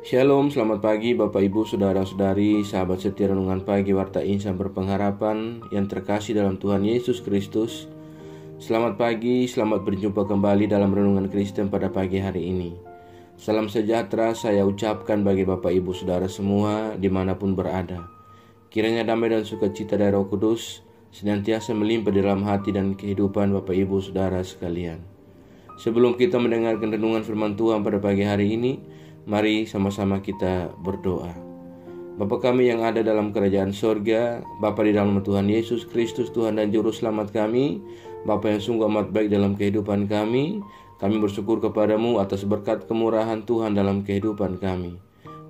Shalom, selamat pagi Bapak Ibu Saudara-saudari, sahabat setia renungan pagi Warta Insan Berpengharapan yang terkasih dalam Tuhan Yesus Kristus. Selamat pagi, selamat berjumpa kembali dalam renungan Kristen pada pagi hari ini. Salam sejahtera saya ucapkan bagi Bapak Ibu Saudara semua dimanapun berada. Kiranya damai dan sukacita dari Roh Kudus senantiasa melimpah di dalam hati dan kehidupan Bapak Ibu Saudara sekalian. Sebelum kita mendengarkan renungan firman Tuhan pada pagi hari ini, mari sama-sama kita berdoa. Bapa kami yang ada dalam kerajaan sorga, Bapa di dalam Tuhan Yesus Kristus, Tuhan dan Juru Selamat kami, Bapa yang sungguh amat baik dalam kehidupan kami bersyukur kepadamu atas berkat kemurahan Tuhan dalam kehidupan kami.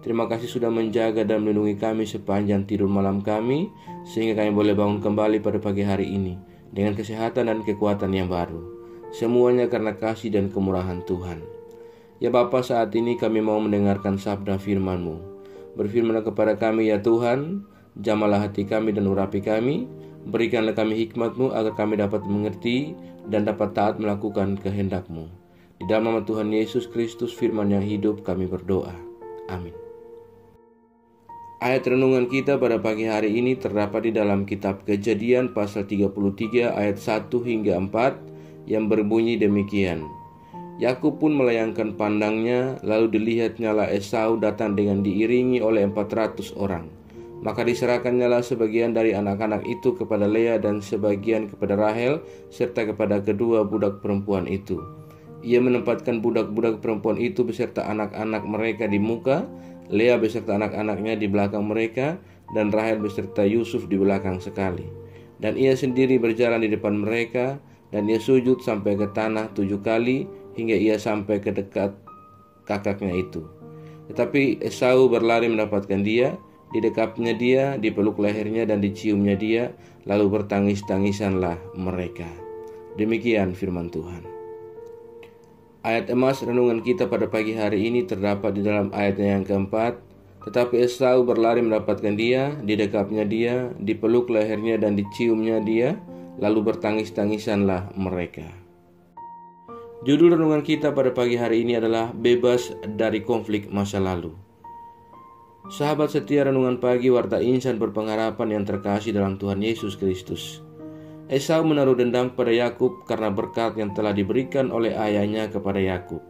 Terima kasih sudah menjaga dan melindungi kami sepanjang tidur malam kami, sehingga kami boleh bangun kembali pada pagi hari ini dengan kesehatan dan kekuatan yang baru. Semuanya karena kasih dan kemurahan Tuhan. Ya Bapa, saat ini kami mau mendengarkan sabda firman-Mu. Berfirmanlah kepada kami ya Tuhan, jamahlah hati kami dan urapi kami, berikanlah kami hikmat-Mu agar kami dapat mengerti dan dapat taat melakukan kehendak-Mu. Di dalam nama Tuhan Yesus Kristus firman yang hidup kami berdoa. Amin. Ayat renungan kita pada pagi hari ini terdapat di dalam kitab Kejadian pasal 33 ayat 1 hingga 4 yang berbunyi demikian. Yakub pun melayangkan pandangnya, lalu dilihatnyalah Esau datang dengan diiringi oleh 400 orang. Maka diserahkannyalah sebagian dari anak-anak itu kepada Lea dan sebagian kepada Rahel, serta kepada kedua budak perempuan itu. Ia menempatkan budak-budak perempuan itu beserta anak-anak mereka di muka, Lea beserta anak-anaknya di belakang mereka, dan Rahel beserta Yusuf di belakang sekali. Dan ia sendiri berjalan di depan mereka, dan ia sujud sampai ke tanah 7 kali, hingga ia sampai ke dekat kakaknya itu. Tetapi Esau berlari mendapatkan dia, didekapnya dia, dipeluk lehernya dan diciumnya dia, lalu bertangis-tangisanlah mereka. Demikian firman Tuhan. Ayat emas renungan kita pada pagi hari ini terdapat di dalam ayatnya yang keempat. Tetapi Esau berlari mendapatkan dia, didekapnya dia, dipeluk lehernya dan diciumnya dia, lalu bertangis-tangisanlah mereka. Judul renungan kita pada pagi hari ini adalah bebas dari konflik masa lalu. Sahabat setia renungan pagi Warta Insan Berpengharapan yang terkasih dalam Tuhan Yesus Kristus. Esau menaruh dendam pada Yakub karena berkat yang telah diberikan oleh ayahnya kepada Yakub.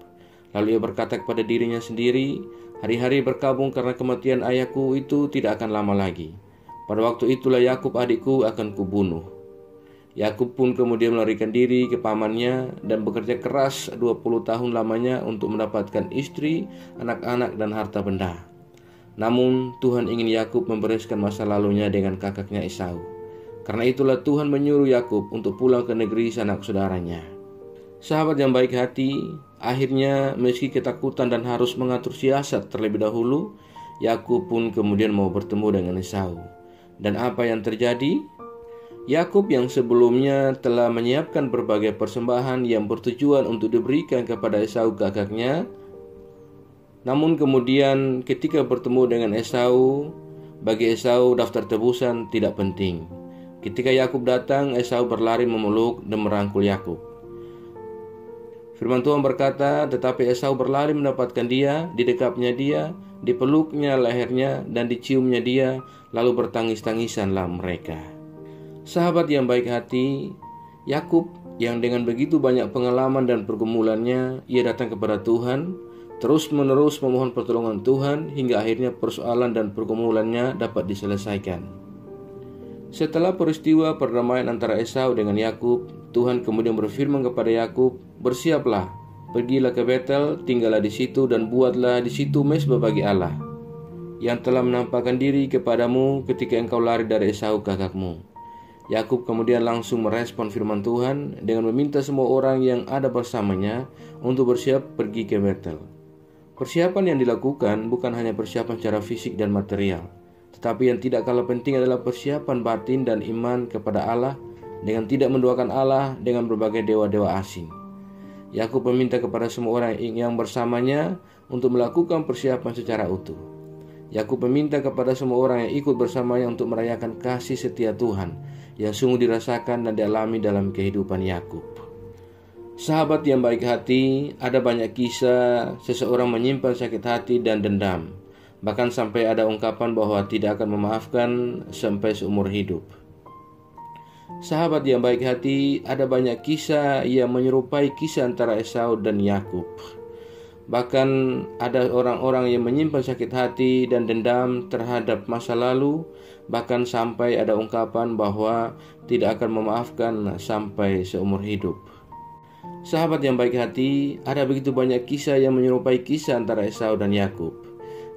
Lalu ia berkata kepada dirinya sendiri, hari-hari berkabung karena kematian ayahku itu tidak akan lama lagi. Pada waktu itulah Yakub adikku akan kubunuh. Yakub pun kemudian melarikan diri ke pamannya dan bekerja keras 20 tahun lamanya untuk mendapatkan istri, anak-anak dan harta benda. Namun Tuhan ingin Yakub membereskan masa lalunya dengan kakaknya Esau. Karena itulah Tuhan menyuruh Yakub untuk pulang ke negeri sanak saudaranya. Sahabat yang baik hati, akhirnya meski ketakutan dan harus mengatur siasat terlebih dahulu, Yakub pun kemudian mau bertemu dengan Esau. Dan apa yang terjadi? Yakub yang sebelumnya telah menyiapkan berbagai persembahan yang bertujuan untuk diberikan kepada Esau kakaknya, namun kemudian ketika bertemu dengan Esau, bagi Esau daftar tebusan tidak penting. Ketika Yakub datang, Esau berlari memeluk dan merangkul Yakub. Firman Tuhan berkata, tetapi Esau berlari mendapatkan dia, didekapnya dia, dipeluknya lehernya dan diciumnya dia, lalu bertangis-tangisanlah mereka. Sahabat yang baik hati, Yakub yang dengan begitu banyak pengalaman dan pergumulannya, ia datang kepada Tuhan, terus-menerus memohon pertolongan Tuhan hingga akhirnya persoalan dan pergumulannya dapat diselesaikan. Setelah peristiwa perdamaian antara Esau dengan Yakub, Tuhan kemudian berfirman kepada Yakub, "Bersiaplah, pergilah ke Betel, tinggallah di situ dan buatlah di situ mezbah bagi Allah, yang telah menampakkan diri kepadamu ketika engkau lari dari Esau kakakmu." Yakub kemudian langsung merespon firman Tuhan dengan meminta semua orang yang ada bersamanya untuk bersiap pergi ke Betel. Persiapan yang dilakukan bukan hanya persiapan secara fisik dan material, tetapi yang tidak kalah penting adalah persiapan batin dan iman kepada Allah dengan tidak mendoakan Allah dengan berbagai dewa-dewa asing. Yakub meminta kepada semua orang yang bersamanya untuk melakukan persiapan secara utuh. Yakub meminta kepada semua orang yang ikut bersamanya untuk merayakan kasih setia Tuhan yang sungguh dirasakan dan dialami dalam kehidupan Yakub. Sahabat yang baik hati, ada banyak kisah seseorang menyimpan sakit hati dan dendam, bahkan sampai ada ungkapan bahwa tidak akan memaafkan sampai seumur hidup. Sahabat yang baik hati, ada banyak kisah yang menyerupai kisah antara Esau dan Yakub. Bahkan ada orang-orang yang menyimpan sakit hati dan dendam terhadap masa lalu, bahkan sampai ada ungkapan bahwa tidak akan memaafkan sampai seumur hidup. Sahabat yang baik hati, ada begitu banyak kisah yang menyerupai kisah antara Esau dan Yakub.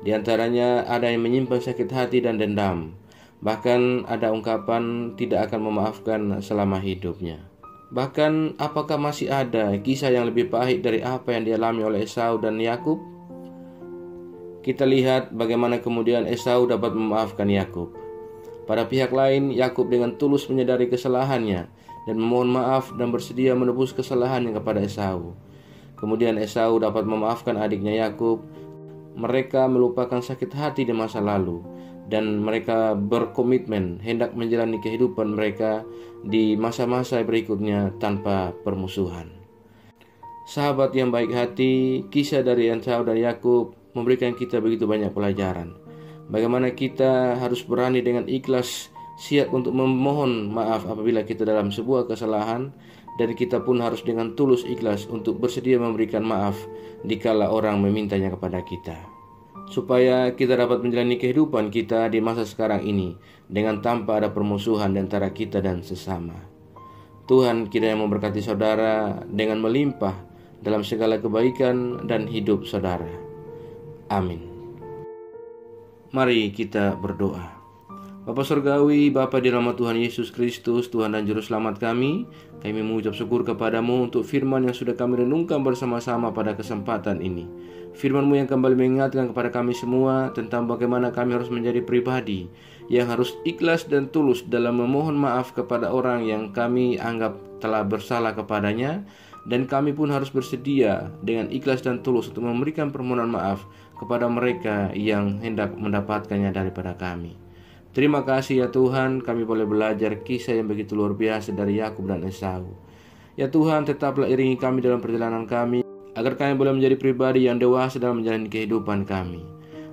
Di antaranya ada yang menyimpan sakit hati dan dendam, bahkan ada ungkapan tidak akan memaafkan selama hidupnya. Bahkan apakah masih ada kisah yang lebih pahit dari apa yang dialami oleh Esau dan Yakub? Kita lihat bagaimana kemudian Esau dapat memaafkan Yakub. Pada pihak lain, Yakub dengan tulus menyadari kesalahannya dan memohon maaf dan bersedia menebus kesalahannya kepada Esau. Kemudian Esau dapat memaafkan adiknya Yakub. Mereka melupakan sakit hati di masa lalu dan mereka berkomitmen hendak menjalani kehidupan mereka di masa-masa berikutnya tanpa permusuhan. Sahabat yang baik hati, kisah dari Esau dan Yakub memberikan kita begitu banyak pelajaran. Bagaimana kita harus berani dengan ikhlas siap untuk memohon maaf apabila kita dalam sebuah kesalahan, dan kita pun harus dengan tulus ikhlas untuk bersedia memberikan maaf dikala orang memintanya kepada kita, supaya kita dapat menjalani kehidupan kita di masa sekarang ini dengan tanpa ada permusuhan di antara kita dan sesama. Tuhan kiranya memberkati saudara dengan melimpah dalam segala kebaikan dan hidup saudara. Amin. Mari kita berdoa. Bapa Surgawi, Bapa di nama Tuhan Yesus Kristus, Tuhan dan Juru Selamat kami mengucap syukur kepadamu untuk firman yang sudah kami renungkan bersama-sama pada kesempatan ini. Firman-Mu yang kembali mengingatkan kepada kami semua tentang bagaimana kami harus menjadi pribadi yang harus ikhlas dan tulus dalam memohon maaf kepada orang yang kami anggap telah bersalah kepadanya, dan kami pun harus bersedia dengan ikhlas dan tulus untuk memberikan permohonan maaf kepada mereka yang hendak mendapatkannya daripada kami. Terima kasih ya Tuhan, kami boleh belajar kisah yang begitu luar biasa dari Yakub dan Esau. Ya Tuhan, tetaplah iringi kami dalam perjalanan kami, agar kami boleh menjadi pribadi yang dewasa dalam menjalani kehidupan kami.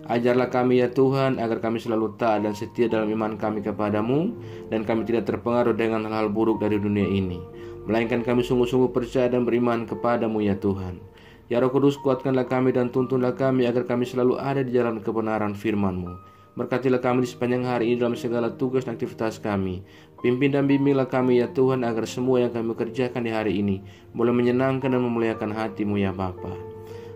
Ajarlah kami ya Tuhan, agar kami selalu taat dan setia dalam iman kami kepadamu, dan kami tidak terpengaruh dengan hal-hal buruk dari dunia ini, melainkan kami sungguh-sungguh percaya dan beriman kepadamu ya Tuhan. Ya Roh Kudus, kuatkanlah kami dan tuntunlah kami agar kami selalu ada di jalan kebenaran firman-Mu. Berkatilah kami di sepanjang hari ini dalam segala tugas dan aktivitas kami. Pimpin dan bimbinglah kami ya Tuhan, agar semua yang kami kerjakan di hari ini boleh menyenangkan dan memuliakan hati-Mu ya Bapa.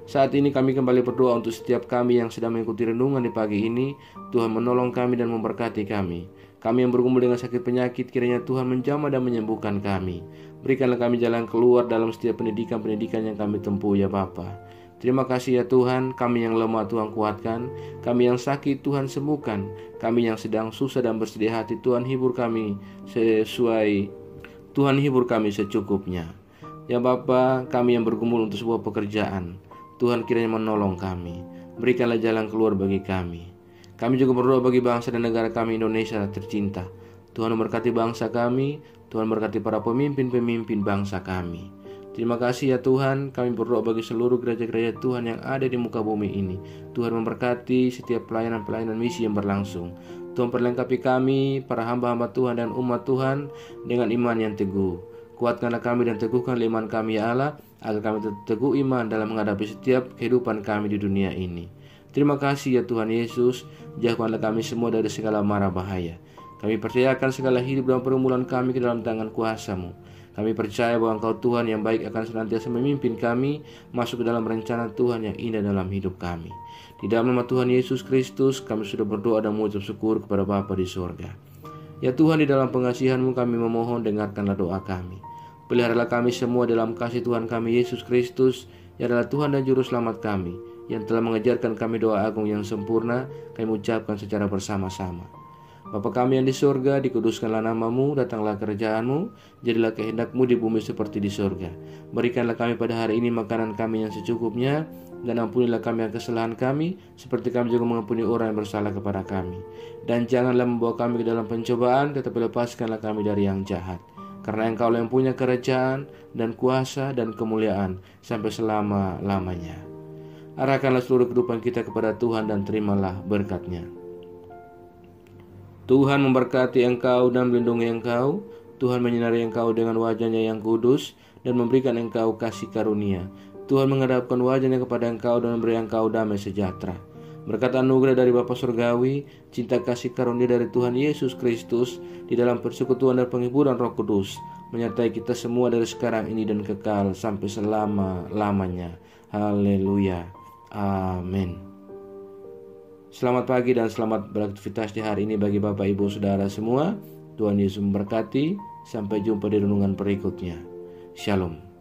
Saat ini kami kembali berdoa untuk setiap kami yang sedang mengikuti renungan di pagi ini. Tuhan menolong kami dan memberkati kami. Kami yang bergumul dengan sakit penyakit, kiranya Tuhan menjamah dan menyembuhkan kami. Berikanlah kami jalan keluar dalam setiap pendidikan yang kami tempuh ya Bapa. Terima kasih ya Tuhan, kami yang lemah Tuhan kuatkan, kami yang sakit Tuhan sembuhkan, kami yang sedang susah dan bersedih hati Tuhan hibur kami secukupnya. Ya Bapa, kami yang bergumul untuk sebuah pekerjaan, Tuhan kiranya menolong kami, berikanlah jalan keluar bagi kami. Kami juga berdoa bagi bangsa dan negara kami Indonesia tercinta. Tuhan memberkati bangsa kami, Tuhan memberkati para pemimpin-pemimpin bangsa kami. Terima kasih ya Tuhan, kami berdoa bagi seluruh gereja-gereja Tuhan yang ada di muka bumi ini. Tuhan memberkati setiap pelayanan-pelayanan misi yang berlangsung. Tuhan perlengkapi kami, para hamba-hamba Tuhan dan umat Tuhan dengan iman yang teguh. Kuatkanlah kami dan teguhkan iman kami ya Allah, agar kami teguh iman dalam menghadapi setiap kehidupan kami di dunia ini. Terima kasih ya Tuhan Yesus, jauhkanlah kami semua dari segala mara bahaya. Kami percayakan segala hidup dan pergumulan kami ke dalam tangan kuasa-Mu. Kami percaya bahwa Engkau Tuhan yang baik akan senantiasa memimpin kami masuk ke dalam rencana Tuhan yang indah dalam hidup kami. Di dalam nama Tuhan Yesus Kristus kami sudah berdoa dan mengucap syukur kepada Bapa di sorga. Ya Tuhan, di dalam pengasihan-Mu kami memohon, dengarkanlah doa kami. Peliharalah kami semua dalam kasih Tuhan kami Yesus Kristus, yang adalah Tuhan dan Juru Selamat kami, yang telah mengajarkan kami doa agung yang sempurna, kami ucapkan secara bersama-sama. Bapa kami yang di surga, dikuduskanlah nama-Mu, datanglah kerajaan-Mu, jadilah kehendak-Mu di bumi seperti di surga. Berikanlah kami pada hari ini makanan kami yang secukupnya, dan ampunilah kami kesalahan kami, seperti kami juga mengampuni orang yang bersalah kepada kami. Dan janganlah membawa kami ke dalam pencobaan, tetapi lepaskanlah kami dari yang jahat. Karena Engkau yang punya kerajaan dan kuasa dan kemuliaan sampai selama-lamanya. Arahkanlah seluruh kehidupan kita kepada Tuhan dan terimalah berkat-Nya. Tuhan memberkati engkau dan melindungi engkau. Tuhan menyinari engkau dengan wajah-Nya yang kudus dan memberikan engkau kasih karunia. Tuhan menghadapkan wajah-Nya kepada engkau dan memberi engkau damai sejahtera. Berkat anugerah dari Bapa Surgawi, cinta kasih karunia dari Tuhan Yesus Kristus, di dalam persekutuan dan penghiburan Roh Kudus, menyertai kita semua dari sekarang ini dan kekal sampai selama-lamanya. Haleluya. Amin. Selamat pagi dan selamat beraktivitas di hari ini bagi Bapak Ibu Saudara semua. Tuhan Yesus memberkati. Sampai jumpa di renungan berikutnya. Shalom.